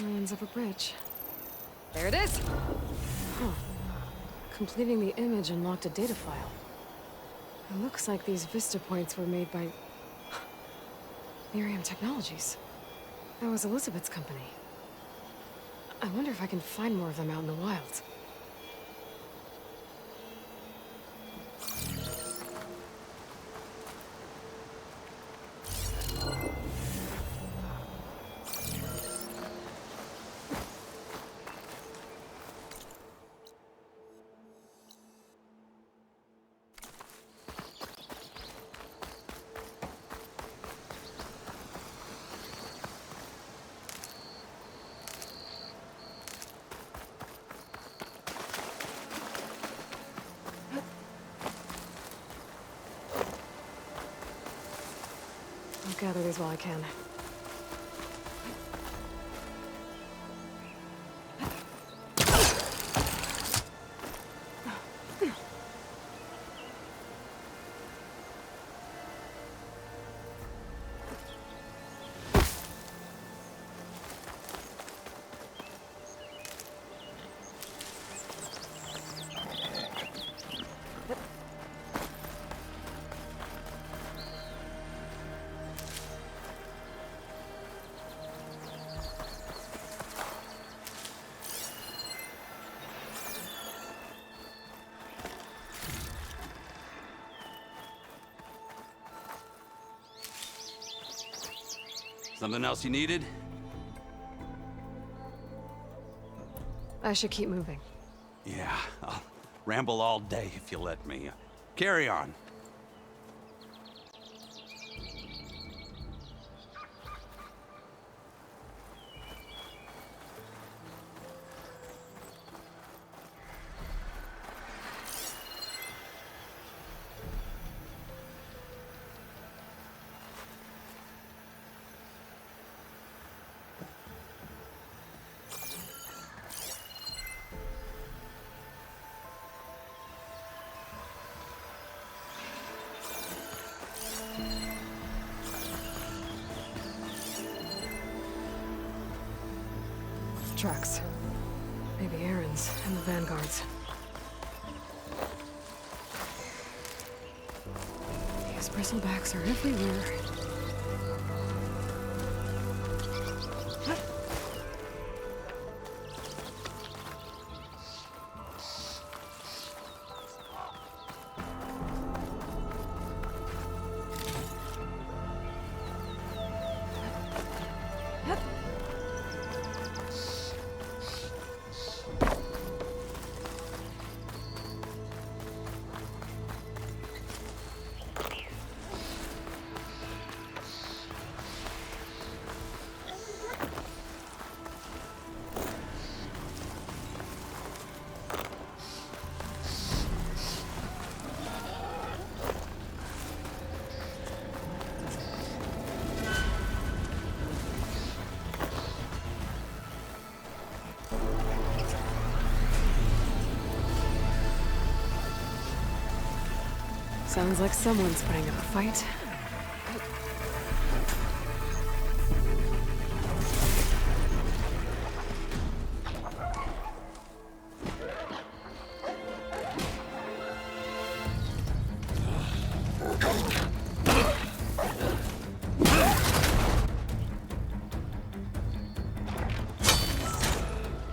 Ruins of a bridge. There it is! Huh. Completing the image unlocked a data file. It looks like these vista points were made by... Miriam Technologies. That was Elizabeth's company. I wonder if I can find more of them out in the wild. I'll gather these while I can. Something else you needed? I should keep moving. Yeah, I'll ramble all day if you let me. Carry on. Tracks. Maybe Aaron's and the Vanguard's. These Bristlebacks are everywhere. Sounds like someone's putting up a fight.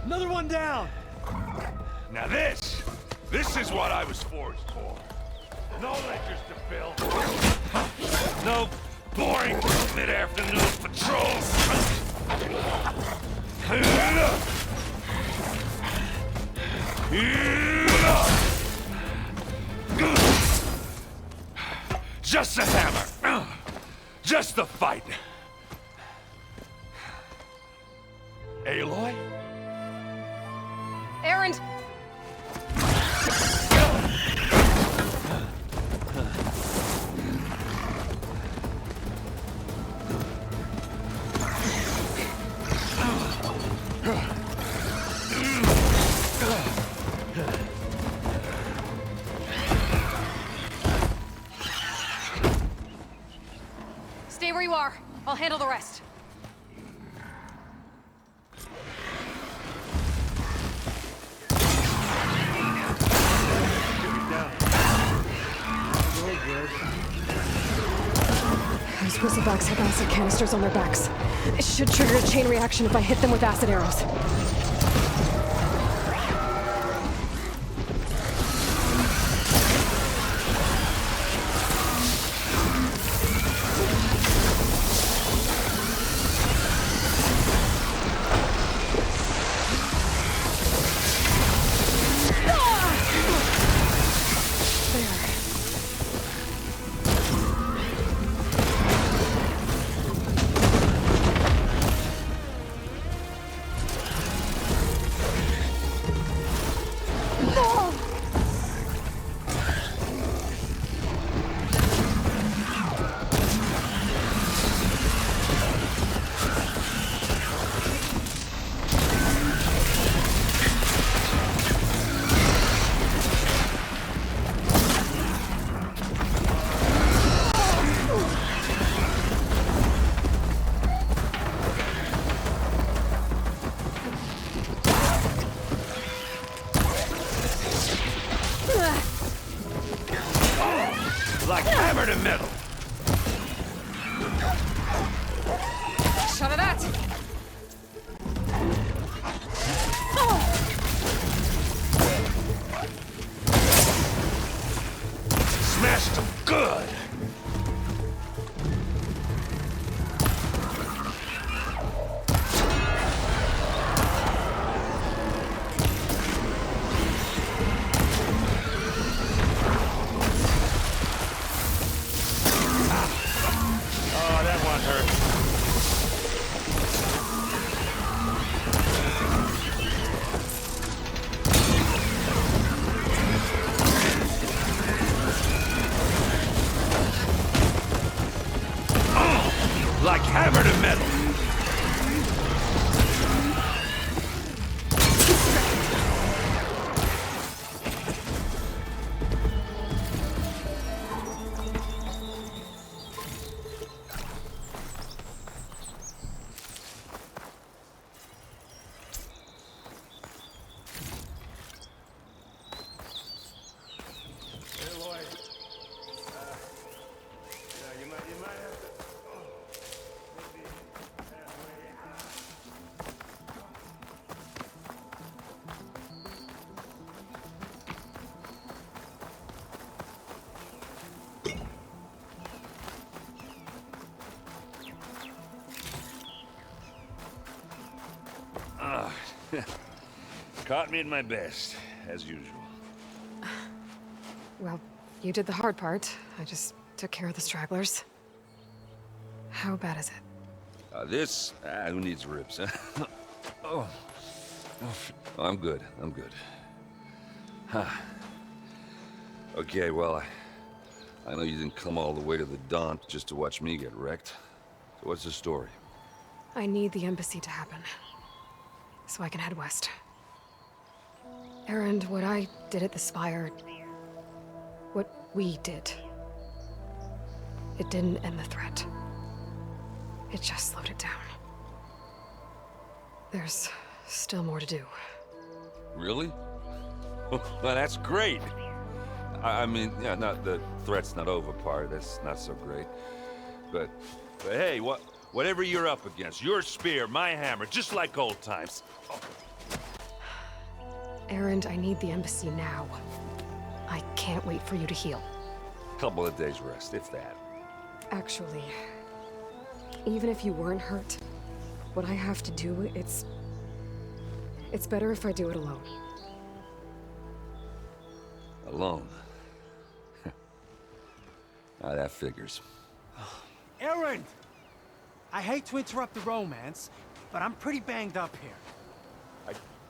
Another one down! Now this is what I was forged for. No ledgers to fill. No boring mid-afternoon patrols. Just a hammer. Just the fight. Aloy? Aaron! Stay where you are. I'll handle the rest. Bristlebacks have acid canisters on their backs. It should trigger a chain reaction if I hit them with acid arrows. Like hammer to metal. Shot of that! Smashed them good. Oh, that one hurt. Like hammer to metal. Hey, Lloyd. You might have to. Caught me at my best, as usual. Well, you did the hard part. I just took care of the stragglers. How bad is it? Who needs ribs, huh? Oh. I'm good. Huh. Okay, well, I know you didn't come all the way to the Daunt just to watch me get wrecked. So what's the story? I need the embassy to happen, so I can head west. Erend, what I did at the Spire, what we did, it didn't end the threat. It just slowed it down. There's still more to do. Really? Well, that's great. I mean, yeah, not the threat's not over part. That's not so great. But hey, whatever you're up against, your spear, my hammer, just like old times. Oh. Erend, I need the embassy now. I can't wait for you to heal. Couple of days rest, if that. Actually, even if you weren't hurt, what I have to do, it's better if I do it alone. Alone? That figures. Erend! I hate to interrupt the romance, but I'm pretty banged up here.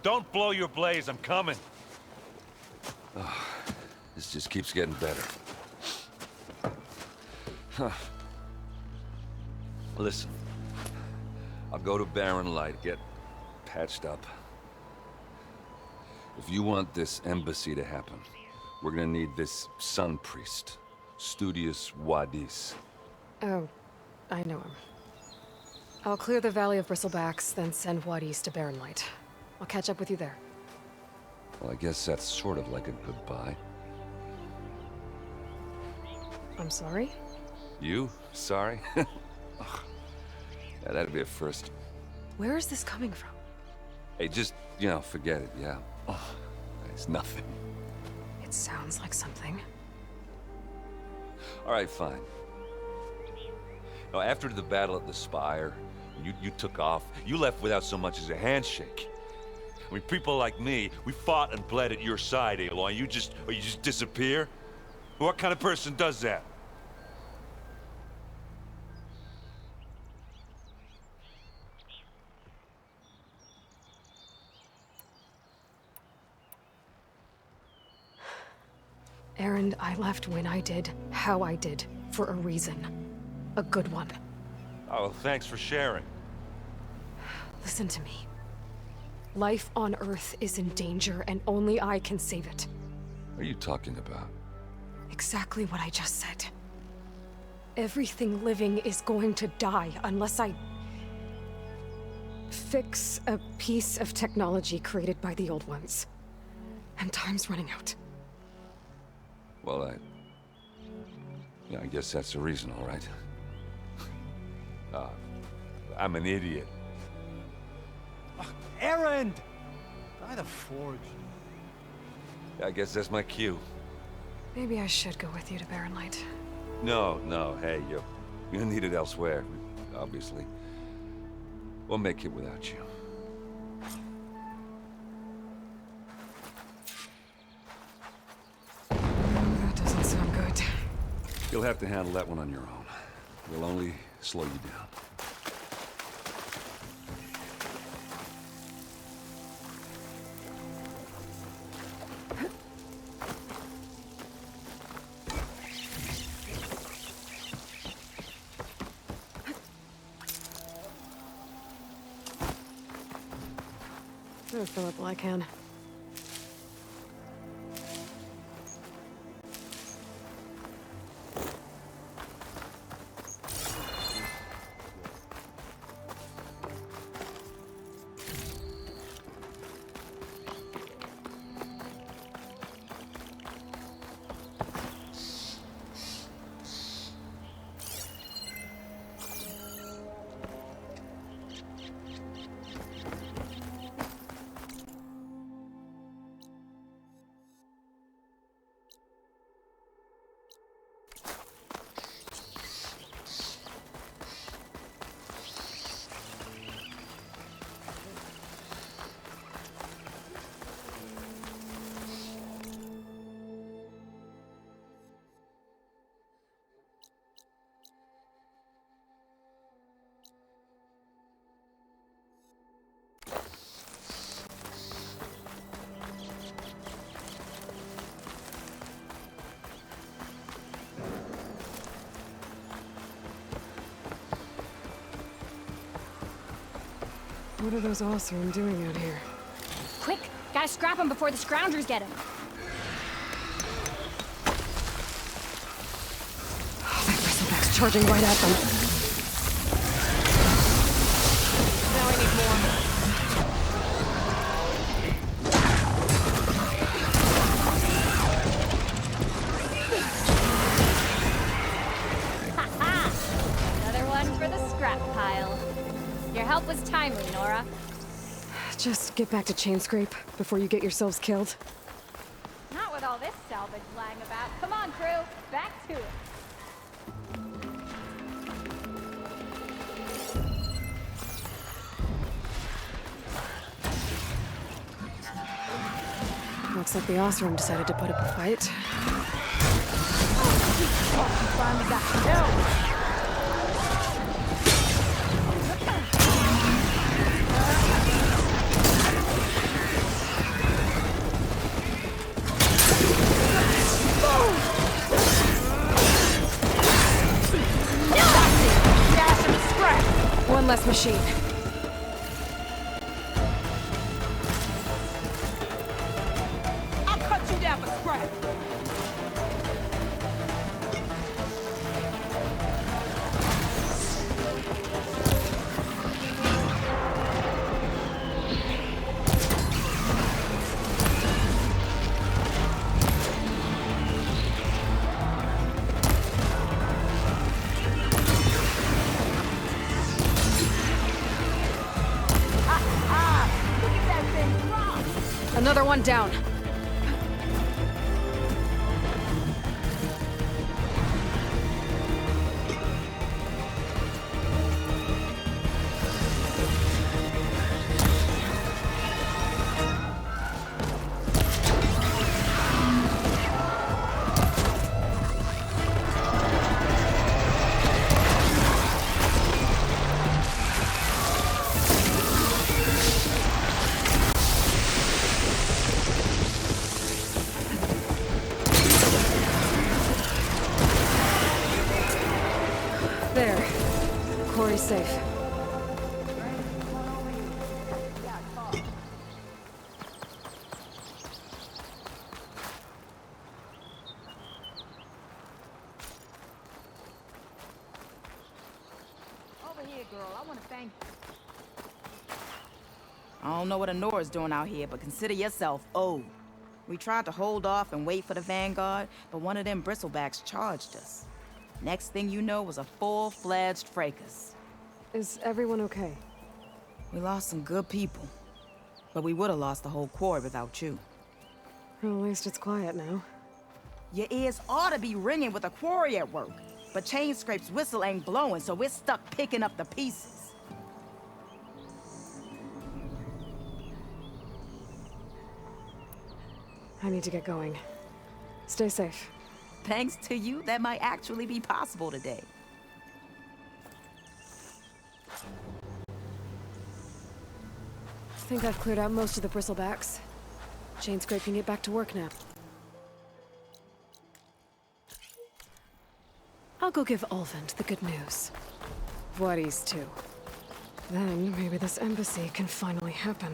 Don't blow your blaze, I'm coming. This just keeps getting better. Listen, I'll go to Barren Light, get patched up. If you want this embassy to happen, we're gonna need this sun priest, Studius Wadis. Oh, I know him. I'll clear the Valley of Bristlebacks, then send Wadis to Barren Light. I'll catch up with you there. Well, I guess that's sort of like a goodbye. I'm sorry? You? Sorry? Yeah, that'd be a first. Where is this coming from? Hey, just, forget it, yeah. Oh, it's nothing. It sounds like something. All right, fine. Now, after the battle at the Spire, you took off, you left without so much as a handshake. I mean, people like me, we fought and bled at your side, Aloy. You just disappear? What kind of person does that? Aaron, I left when I did, how I did, for a reason. A good one. Oh, well, thanks for sharing. Listen to me. Life on Earth is in danger, and only I can save it. What are you talking about? Exactly what I just said. Everything living is going to die unless I fix a piece of technology created by the old ones. And time's running out. Well, I guess that's the reason, all right. I'm an idiot. Aaron! By the Forge. I guess that's my cue. Maybe I should go with you to Barren Light. No, hey, you're needed elsewhere, obviously. We'll make it without you. That doesn't sound good. You'll have to handle that one on your own. We'll only slow you down. I'll fill up all I can. What are those Oseram doing out here? Quick! Gotta scrap him before the Scroungers get him! That Bristlebacks charging right at them. Now I need more. Ha-ha! Another one for the scrap pile. Your help was timely, Nora. Just get back to Chainscrape before you get yourselves killed. Not with all this salvage lying about. Come on, crew! Back to it! Looks like the Oseram decided to put up a fight. Finally got killed! One less machine. I'll cut you down for scrap. Another one down. There. Quarry's safe. Over here, girl. I want to thank you. I don't know what Honora's doing out here, but consider yourself owed. We tried to hold off and wait for the Vanguard, but one of them Bristlebacks charged us. Next thing you know was a full-fledged fracas. Is everyone okay? We lost some good people, but we would have lost the whole quarry without you. Well, at least it's quiet now. Your ears ought to be ringing with a quarry at work, but Chain Scrape's whistle ain't blowing, so we're stuck picking up the pieces. I need to get going. Stay safe. Thanks to you, that might actually be possible today. I think I've cleared out most of the Bristlebacks. Chain Scrape can get back to work now. I'll go give Ulvund the good news. Voorhees too. Then maybe this embassy can finally happen.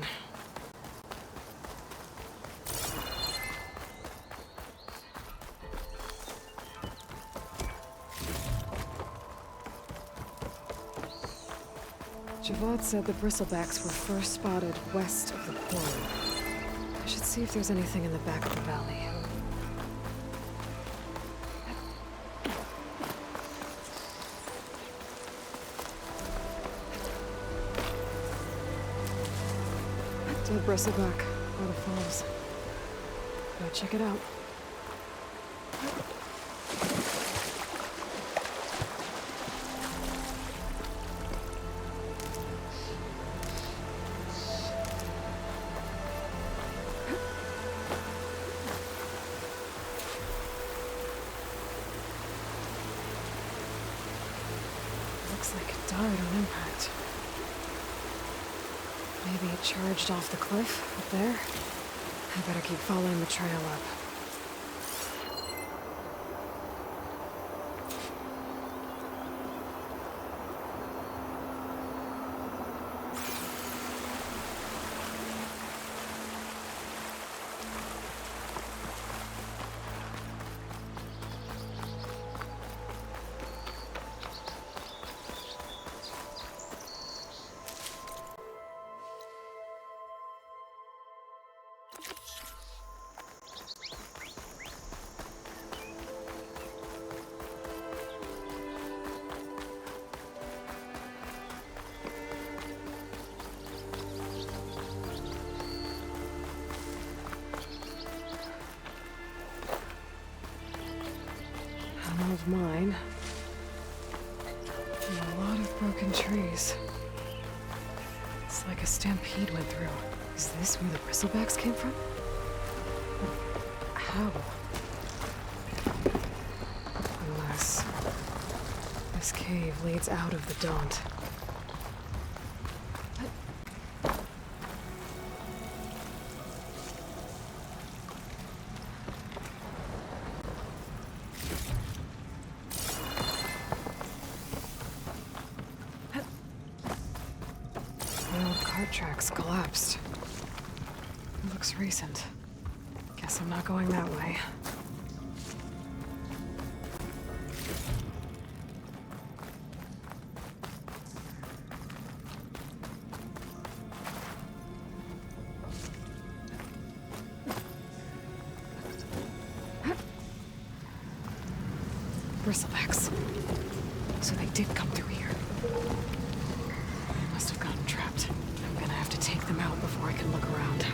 Javad said the Bristlebacks were first spotted west of the quarry. I should see if there's anything in the back of the valley. Dead Bristleback, Water Falls. Go check it out. Looks like it died on impact. Maybe it charged off the cliff up there. I better keep following the trail up. Of mine. And a lot of broken trees. It's like a stampede went through. Is this where the Bristlebacks came from? How? Unless this cave leads out of the Daunt. Tracks collapsed. It looks recent. Guess I'm not going that way. Bristlebacks. So they did come through here. Must have gotten trapped. I'm gonna have to take them out before I can look around.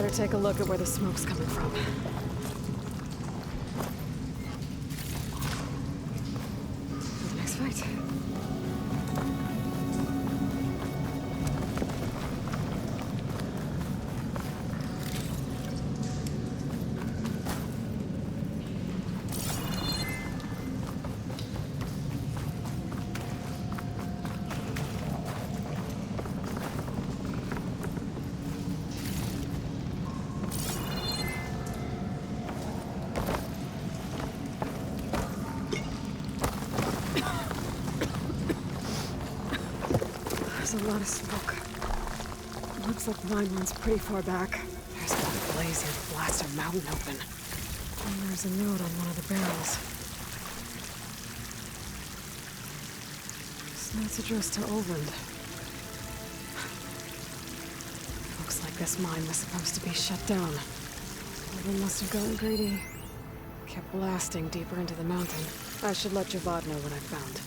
Better take a look at where the smoke's coming from. For the next fight. There's a lot of smoke. Looks like the mine runs pretty far back. There's a blaze here to blast a mountain open. And there's a note on one of the barrels. This note's addressed to Oland. Looks like this mine was supposed to be shut down. Oland must have gotten greedy. Kept blasting deeper into the mountain. I should let Javad know what I found.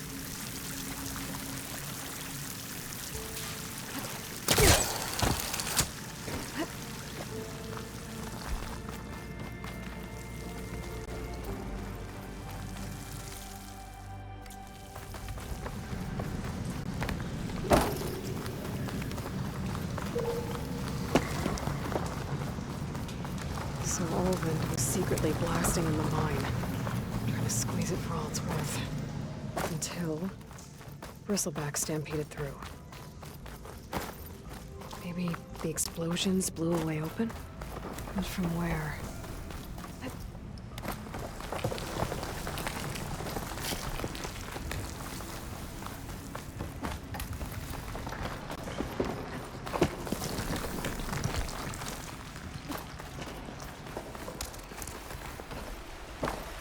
So Oland was secretly blasting in the mine, trying to squeeze it for all it's worth. Until Bristlebacks stampeded through. Maybe the explosions blew a way open? But from where?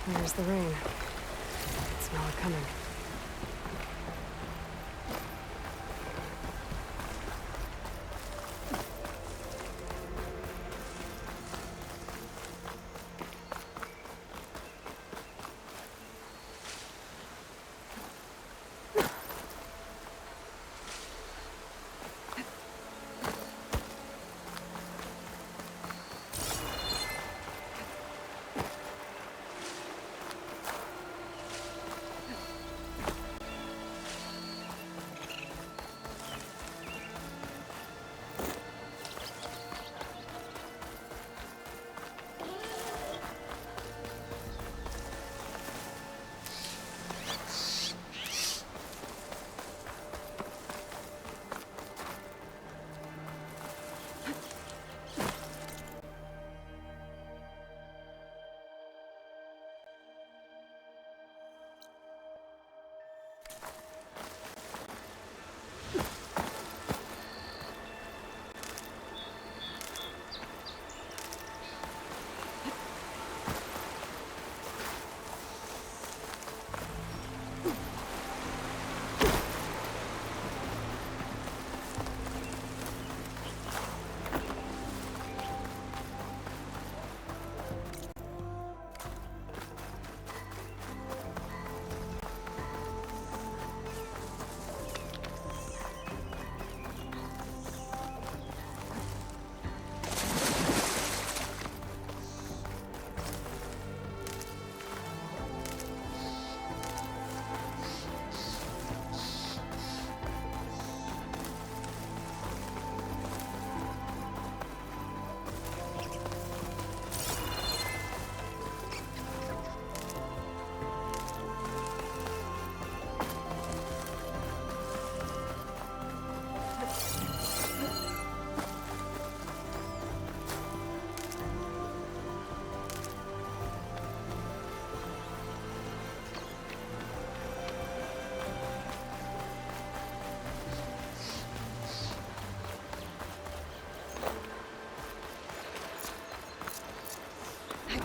There's the rain. I smell it coming.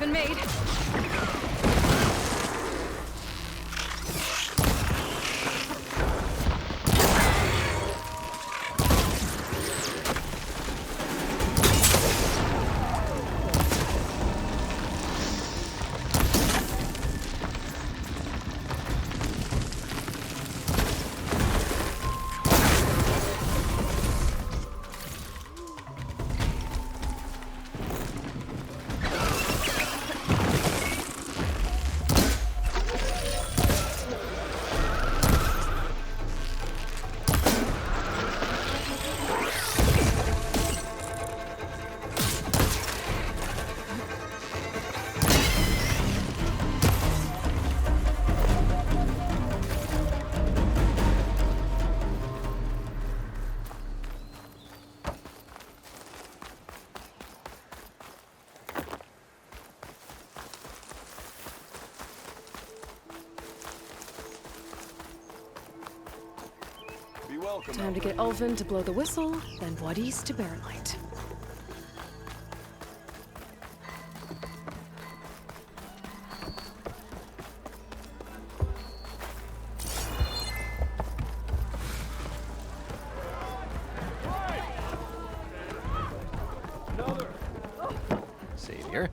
Been made. Time to get Ulvin to blow the whistle, then Wadis to bear light. Savior,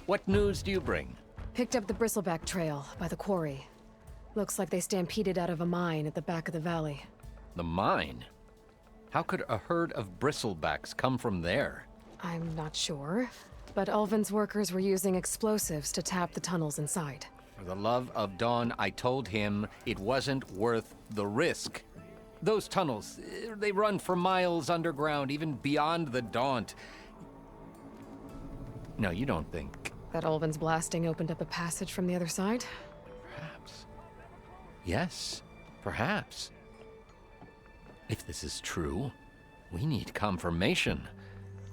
what news do you bring? Picked up the Bristleback trail by the quarry. Looks like they stampeded out of a mine at the back of the valley. The mine? How could a herd of Bristlebacks come from there? I'm not sure, but Ulvin's workers were using explosives to tap the tunnels inside. For the love of Dawn, I told him it wasn't worth the risk. Those tunnels, they run for miles underground, even beyond the Daunt. No, you don't think... That Ulvin's blasting opened up a passage from the other side? Perhaps. Yes, perhaps. If this is true, we need confirmation.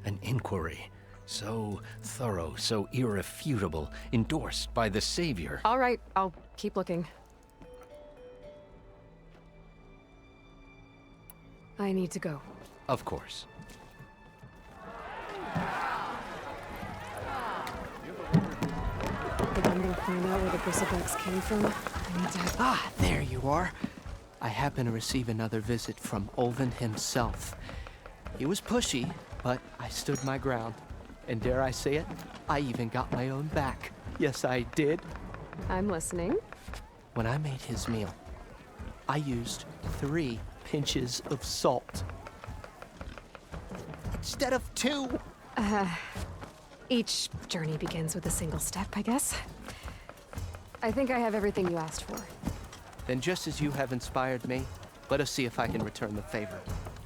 An inquiry. So thorough, so irrefutable, endorsed by the Savior. All right, I'll keep looking. I need to go. Of course. Think I'm gonna find out where the Bristlebacks came from? I need to have... Ah, there you are. I happen to receive another visit from Ulvin himself. He was pushy, but I stood my ground. And dare I say it, I even got my own back. Yes, I did. I'm listening. When I made his meal, I used 3 pinches of salt. Instead of 2. Each journey begins with a single step, I guess. I think I have everything you asked for. Then just as you have inspired me, let us see if I can return the favor.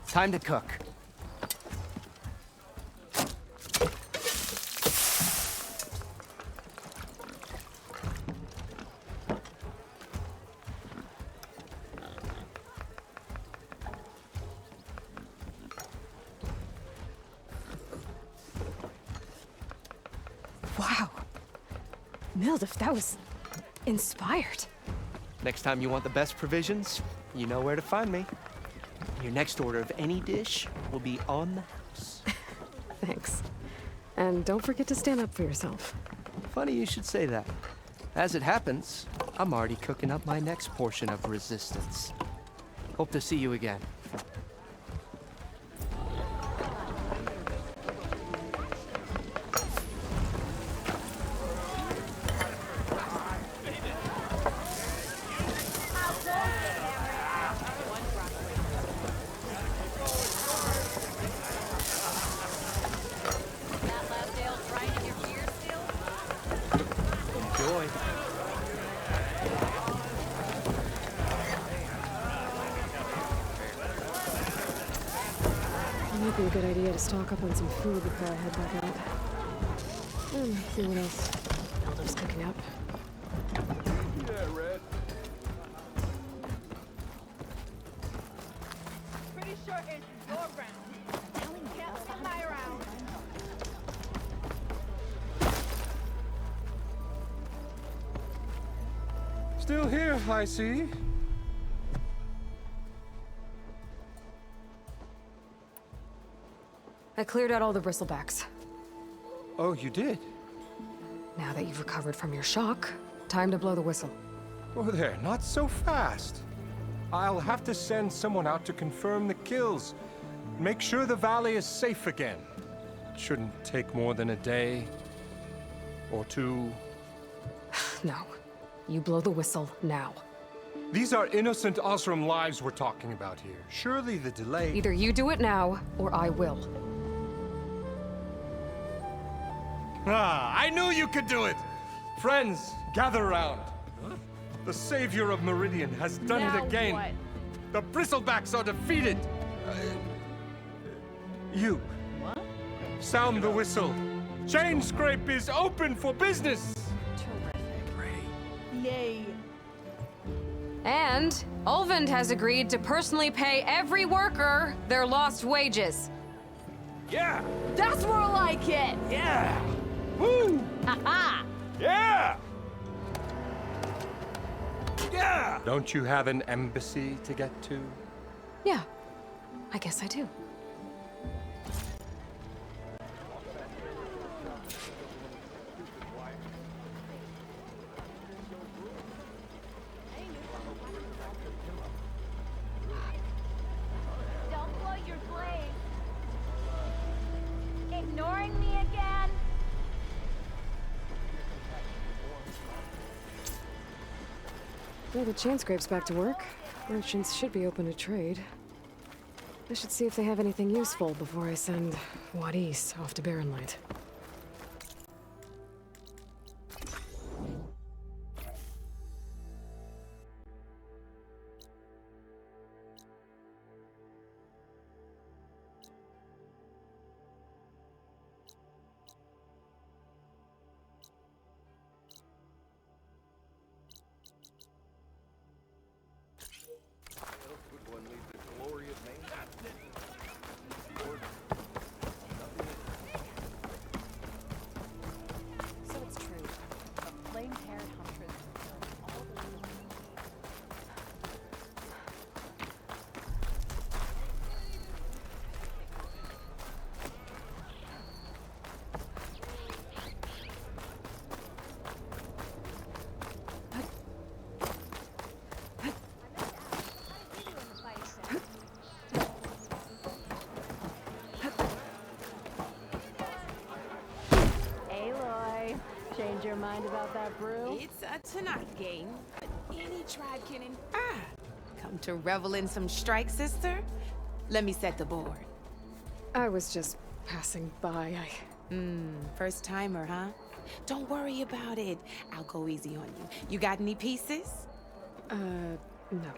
Time to cook. Wow. Mildif, that was inspired. Next time you want the best provisions, you know where to find me. Your next order of any dish will be on the house. Thanks. And don't forget to stand up for yourself. Funny you should say that. As it happens, I'm already cooking up my next portion of resistance. Hope to see you again. Enjoy. It might be a good idea to stock up on some food before I head back out. See what else Elder's cooking up. Pretty sure it's your round. Can't skip my round. Still here, I see. I cleared out all the Bristlebacks. Oh, you did? Now that you've recovered from your shock, time to blow the whistle. Oh, there, not so fast. I'll have to send someone out to confirm the kills. Make sure the valley is safe again. It shouldn't take more than a day or 2. No. You blow the whistle now. These are innocent Osram lives we're talking about here. Surely the delay... Either you do it now, or I will. Ah, I knew you could do it! Friends, gather around. The savior of Meridian has done it again. What? The Bristlebacks are defeated. You. What? Sound the whistle. Chain Scrape is open for business. Yay. And Ulvin has agreed to personally pay every worker their lost wages. Yeah! That's more like it. Yeah! Woo! Ha Yeah! Yeah! Don't you have an embassy to get to? Yeah, I guess I do. Don't blow your blade. Ignoring me again? Well, the chain scrape's back to work. Merchants should be open to trade. I should see if they have anything useful before I send Wadis off to Barren Light. So it's true. The flame-haired huntress all the Aloy, change your mind about that brew? It's a tonight game, but any tribe can come to revel in some strike, sister? Let me set the board. I was just passing by. First timer, huh? Don't worry about it. I'll go easy on you. You got any pieces? No.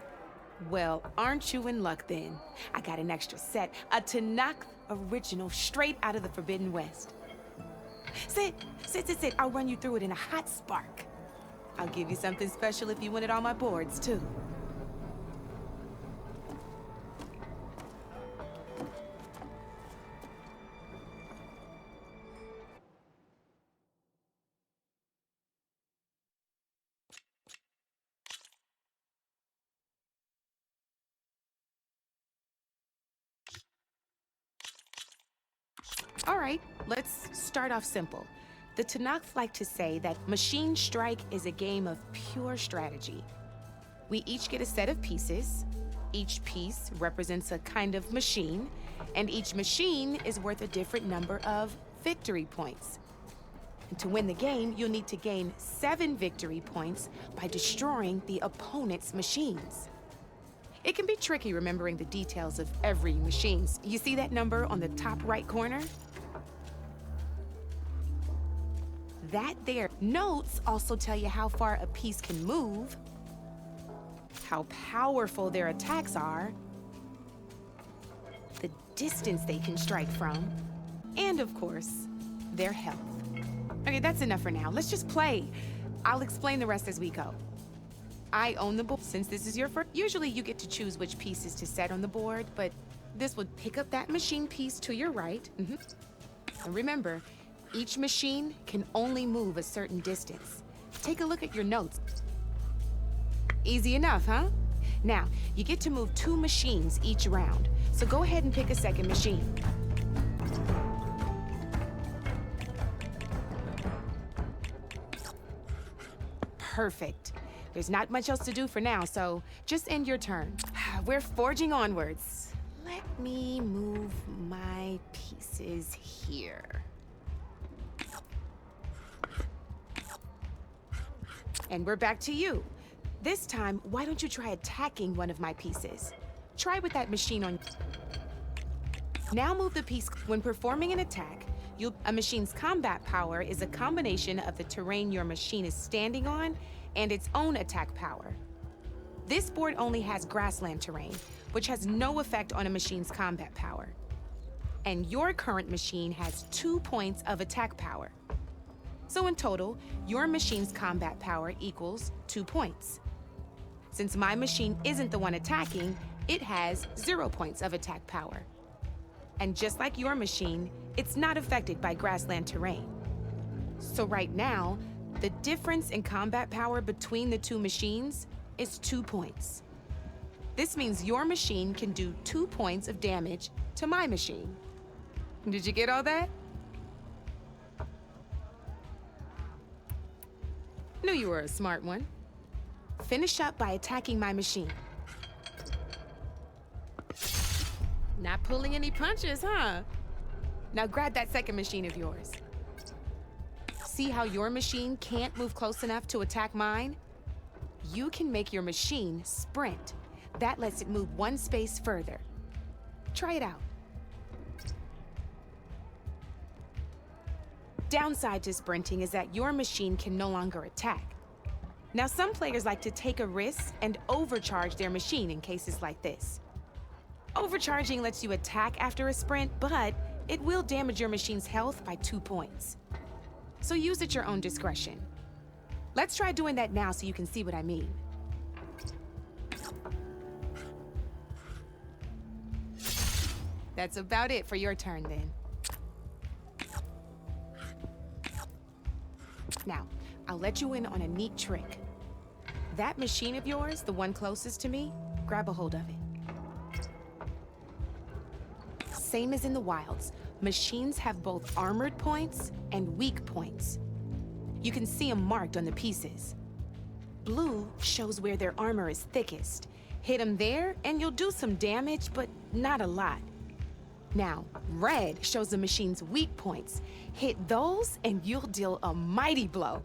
Well, aren't you in luck then? I got an extra set, a Tanakh original straight out of the Forbidden West. Sit. I'll run you through it in a hot spark. I'll give you something special if you win it on my boards, too. All right, let's start off simple. The Tanakh like to say that Machine Strike is a game of pure strategy. We each get a set of pieces. Each piece represents a kind of machine, and each machine is worth a different number of victory points. And to win the game, you'll need to gain 7 victory points by destroying the opponent's machines. It can be tricky remembering the details of every machine. You see that number on the top right corner? That there. Notes also tell you how far a piece can move, how powerful their attacks are, the distance they can strike from, and of course, their health. Okay, that's enough for now. Let's just play. I'll explain the rest as we go. I own the board. Since this is your first, usually you get to choose which pieces to set on the board, but this would pick up that machine piece to your right. And remember, each machine can only move a certain distance. Take a look at your notes. Easy enough, huh? Now, you get to move 2 machines each round, so go ahead and pick a second machine. Perfect. There's not much else to do for now, so just end your turn. We're forging onwards. Let me move my pieces here. And we're back to you. This time, why don't you try attacking one of my pieces? Try with that machine on... Now move the piece. When performing an attack, a machine's combat power is a combination of the terrain your machine is standing on and its own attack power. This board only has grassland terrain, which has no effect on a machine's combat power. And your current machine has 2 points of attack power. So in total, your machine's combat power equals 2 points. Since my machine isn't the one attacking, it has 0 points of attack power. And just like your machine, it's not affected by grassland terrain. So right now, the difference in combat power between the 2 machines is 2 points. This means your machine can do 2 points of damage to my machine. Did you get all that? Knew you were a smart one. Finish up by attacking my machine. Not pulling any punches, huh? Now grab that second machine of yours. See how your machine can't move close enough to attack mine? You can make your machine sprint. That lets it move 1 space further. Try it out. Downside to sprinting is that your machine can no longer attack. Now, some players like to take a risk and overcharge their machine in cases like this. Overcharging lets you attack after a sprint, but it will damage your machine's health by 2 points. So use at your own discretion. Let's try doing that now so you can see what I mean. That's about it for your turn, then. Now, I'll let you in on a neat trick. That machine of yours, the one closest to me, grab a hold of it. Same as in the wilds, machines have both armored points and weak points. You can see them marked on the pieces. Blue shows where their armor is thickest. Hit them there, and you'll do some damage, but not a lot. Now, red shows the machine's weak points. Hit those, and you'll deal a mighty blow.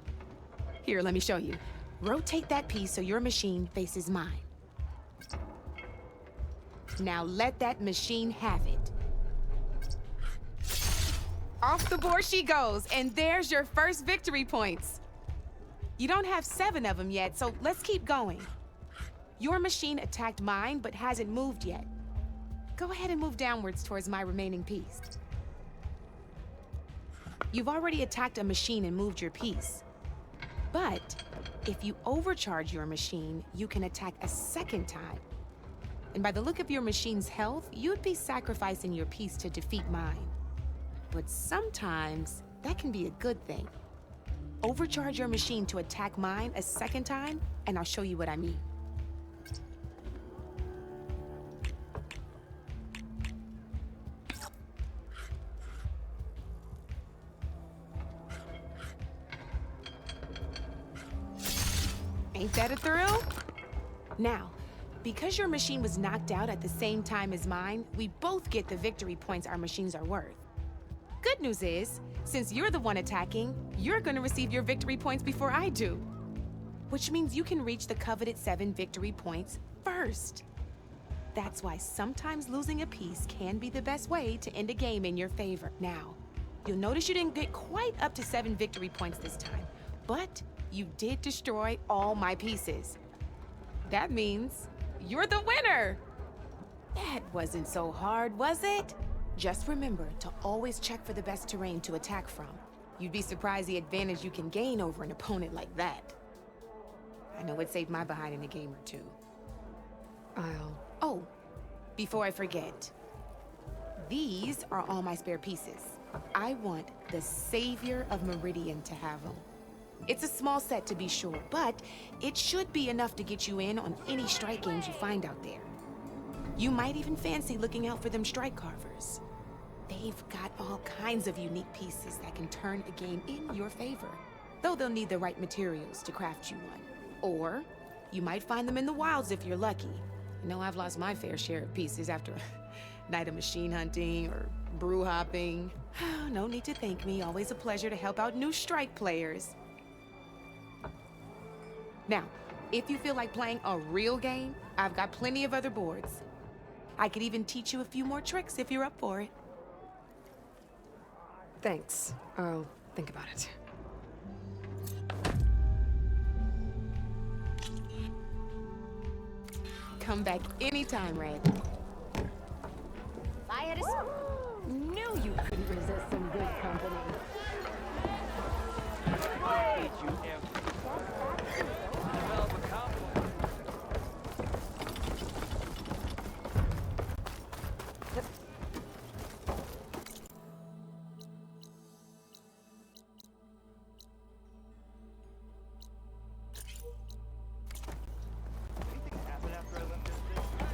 Here, let me show you. Rotate that piece so your machine faces mine. Now let that machine have it. Off the board she goes, and there's your first victory points. You don't have 7 of them yet, so let's keep going. Your machine attacked mine, but hasn't moved yet. Go ahead and move downwards towards my remaining piece. You've already attacked a machine and moved your piece. But if you overcharge your machine, you can attack a second time. And by the look of your machine's health, you'd be sacrificing your piece to defeat mine. But sometimes that can be a good thing. Overcharge your machine to attack mine a second time, and I'll show you what I mean. Ain't that a thrill? Now, because your machine was knocked out at the same time as mine, we both get the victory points our machines are worth. Good news is, since you're the one attacking, you're gonna receive your victory points before I do. Which means you can reach the coveted 7 victory points first. That's why sometimes losing a piece can be the best way to end a game in your favor. Now, you'll notice you didn't get quite up to 7 victory points this time, but you did destroy all my pieces. That means you're the winner! That wasn't so hard, was it? Just remember to always check for the best terrain to attack from. You'd be surprised the advantage you can gain over an opponent like that. I know it saved my behind in a game or two. Oh, before I forget. These are all my spare pieces. I want the Savior of Meridian to have them. It's a small set to be sure, but it should be enough to get you in on any strike games you find out there. You might even fancy looking out for them strike carvers. They've got all kinds of unique pieces that can turn a game in your favor, though they'll need the right materials to craft you one. Or you might find them in the wilds if you're lucky. You know, I've lost my fair share of pieces after a night of machine hunting or brew hopping. No need to thank me. Always a pleasure to help out new strike players. Now, if you feel like playing a real game, I've got plenty of other boards. I could even teach you a few more tricks if you're up for it. Thanks. I'll think about it. Come back anytime, Red. I had a knew you couldn't resist some good company. Hey, you ever? Hell of a compliment. Anything happen after I left this bitch?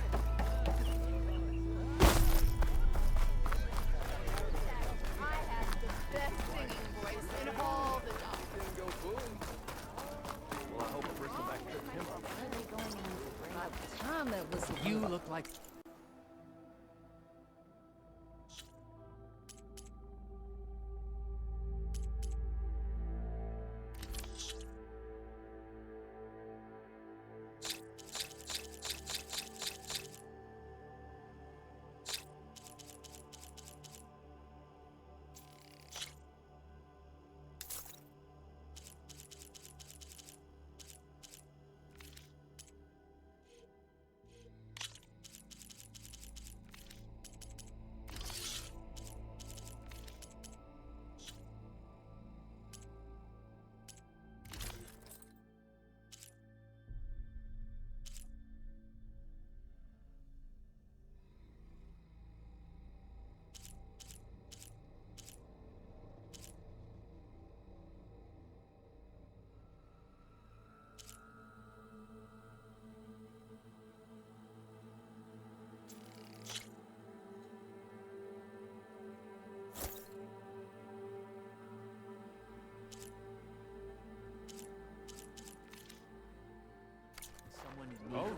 look like...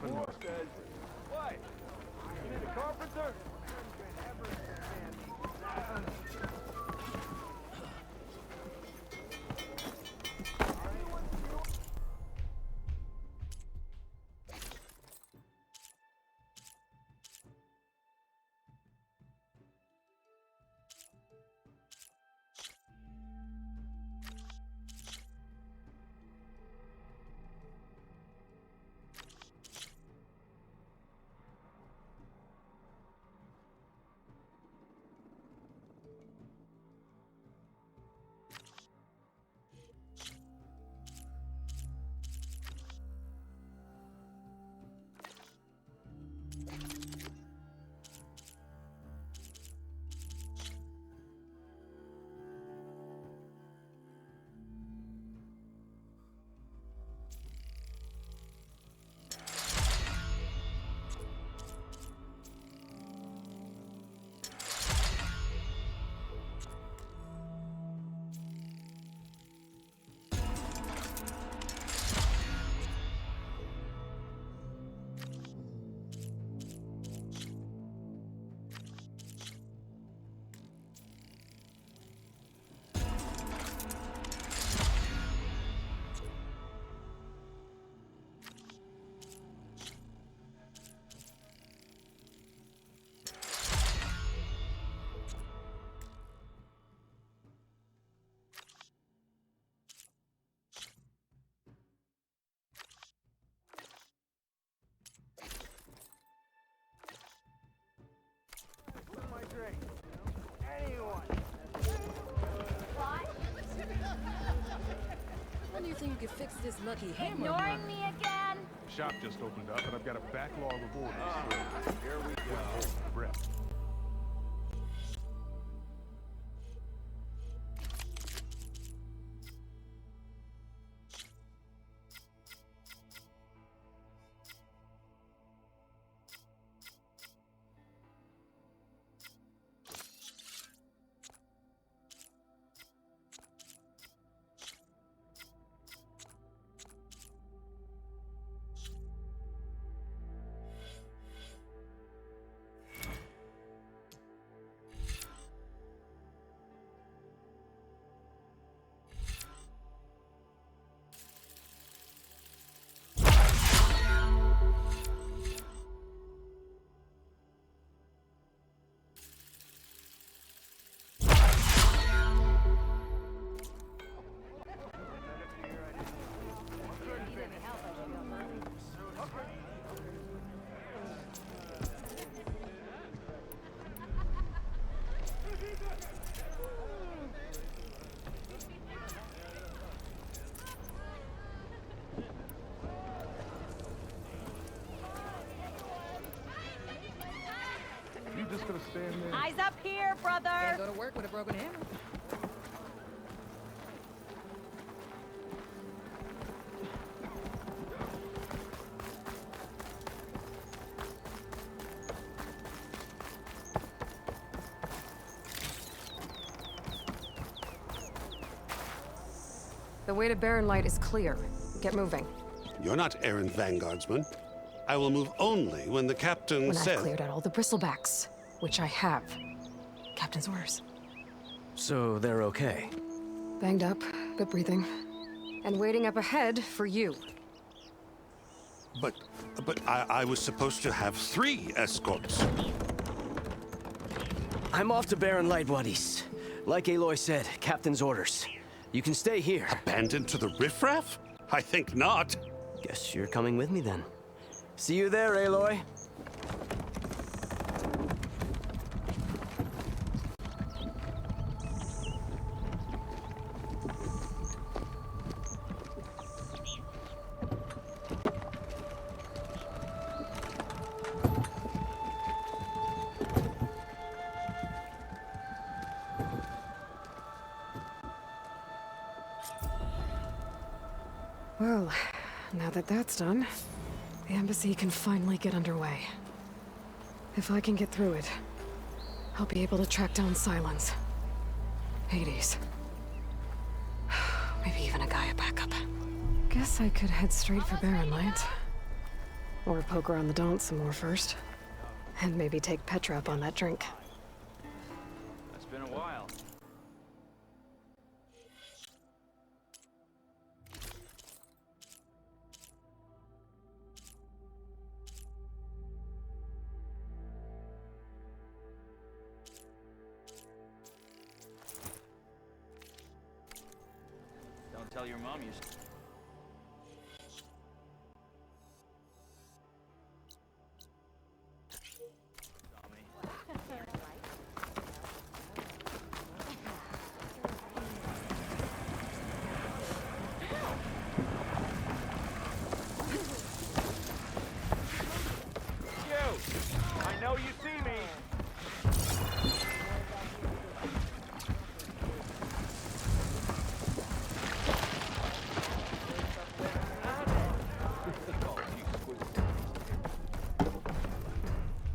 Moore says, what? You need a carpenter? When do you think you could fix this lucky hammer? Ignoring me again? Shop just opened up, and I've got a backlog of orders. Here we go. Breath. You just gonna stand there? Eyes up here, brother! Can't go to work with a broken hammer. The way to Barren Light is clear. Get moving. You're not errant vanguardsman. I will move only when the captain When says... I've cleared out all the Bristlebacks, which I have. Captain's orders. So they're okay? Banged up, but breathing. And waiting up ahead for you. But I was supposed to have 3 escorts. I'm off to Baron Lightbodies. Like Aloy said, Captain's orders. You can stay here. Abandoned to the riffraff? I think not. Guess you're coming with me then. See you there, Aloy. Well, now that that's done, the embassy can finally get underway. If I can get through it, I'll be able to track down Silence. Hades. Maybe even a Gaia backup. Guess I could head straight for Barren Light. Or poke around the Daunt some more first. And maybe take Petra up on that drink. It's been a while. Don't tell your mom you... I know you see me.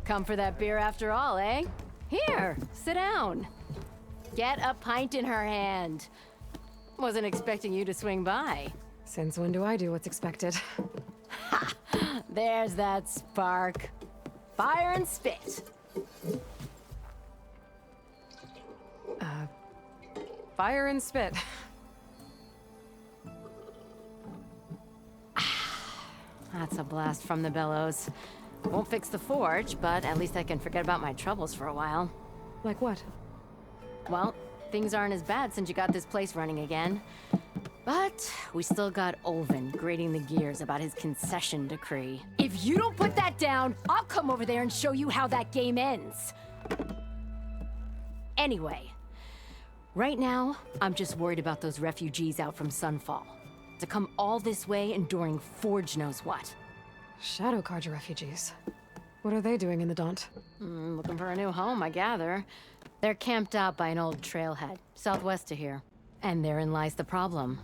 Come for that beer after all, eh? Here, sit down. Get a pint in her hand. Wasn't expecting you to swing by. Since when do I do what's expected? Ha! There's that spark. Fire and spit. Fire and spit. That's a blast from the bellows. Won't fix the forge, but at least I can forget about my troubles for a while. Like what? Well, things aren't as bad since you got this place running again. But we still got Olvin grating the gears about his concession decree. If you don't put that down, I'll come over there and show you how that game ends. Anyway, right now, I'm just worried about those refugees out from Sunfall. To come all this way enduring Forge knows what. Shadow Carja refugees. What are they doing in the Daunt? Looking for a new home, I gather. They're camped out by an old trailhead, southwest of here. And therein lies the problem.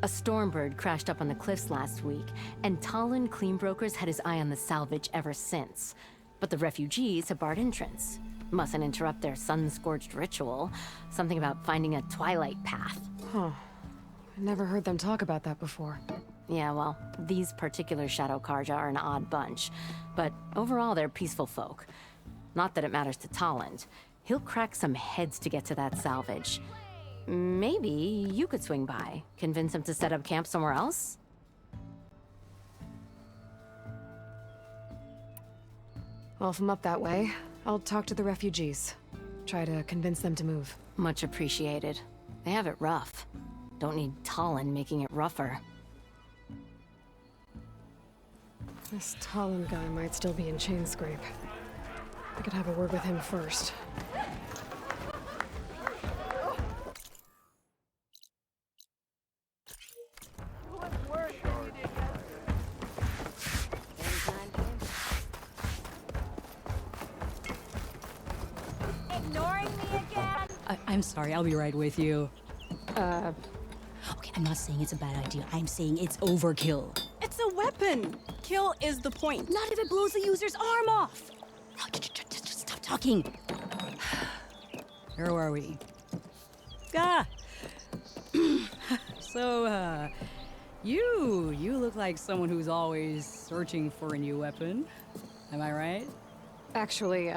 A Stormbird crashed up on the cliffs last week, and Talon Cleanbrokers had his eye on the salvage ever since. But the refugees have barred entrance. Mustn't interrupt their sun-scorched ritual. Something about finding a twilight path. Huh. I never heard them talk about that before. Yeah, well, these particular Shadow Carja are an odd bunch. But overall, they're peaceful folk. Not that it matters to Talon. He'll crack some heads to get to that salvage. Maybe you could swing by, convince him to set up camp somewhere else? Well, if I'm up that way, I'll talk to the refugees. Try to convince them to move. Much appreciated. They have it rough. Don't need Talon making it rougher. This Talon guy might still be in Chainscrape. I could have a word with him first. Ignoring me again? I'm sorry, I'll be right with you. Okay, I'm not saying it's a bad idea. I'm saying it's overkill. It's a weapon! Kill is the point. Not if it blows the user's arm off! No, just stop talking. Where are we? So, You look like someone who's always searching for a new weapon. Am I right? Actually,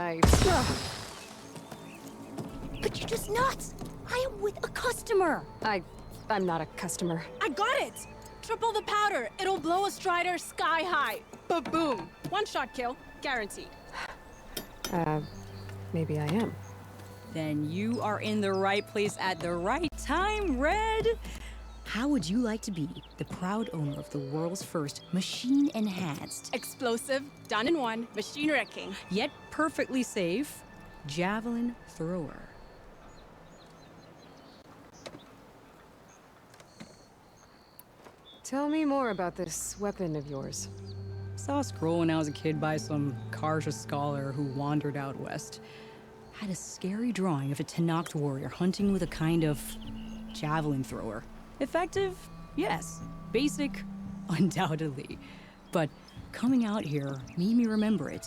But you're just nuts! I am with a customer! I'm not a customer. I got it! Triple the powder. It'll blow a Strider sky high. Ba-boom. One-shot kill. Guaranteed. Maybe I am. Then you are in the right place at the right time, Red. How would you like to be the proud owner of the world's first machine-enhanced, Explosive, done in one, machine wrecking. yet perfectly safe, javelin thrower? Tell me more about this weapon of yours. Saw a scroll when I was a kid by some Karja scholar who wandered out west. Had a scary drawing of a Tenakth warrior hunting with a kind of javelin thrower. Effective? Yes. Basic? Undoubtedly. But coming out here made me remember it,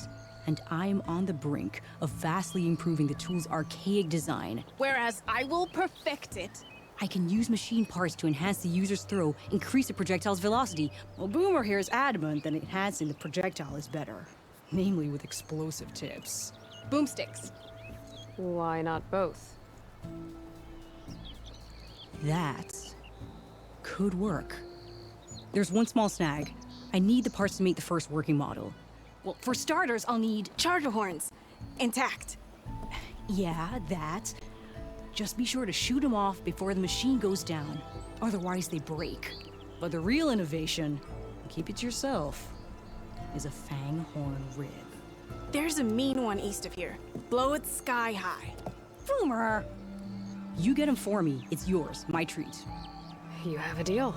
and I'm on the brink of vastly improving the tool's archaic design. Whereas I will perfect it. I can use machine parts to enhance the user's throw, increase the projectile's velocity. Well, Boomer here is adamant that enhancing the projectile is better, namely with explosive tips. Boomsticks. Why not both? That could work. There's one small snag. I need the parts to make the first working model. Well, for starters, I'll need charger horns. Intact. Yeah, that. Just be sure to shoot them off before the machine goes down. Otherwise, they break. But the real innovation, keep it to yourself, is a fanghorn rib. There's a mean one east of here. Blow it sky high. Boomer! You get him for me. It's yours. My treat. You have a deal.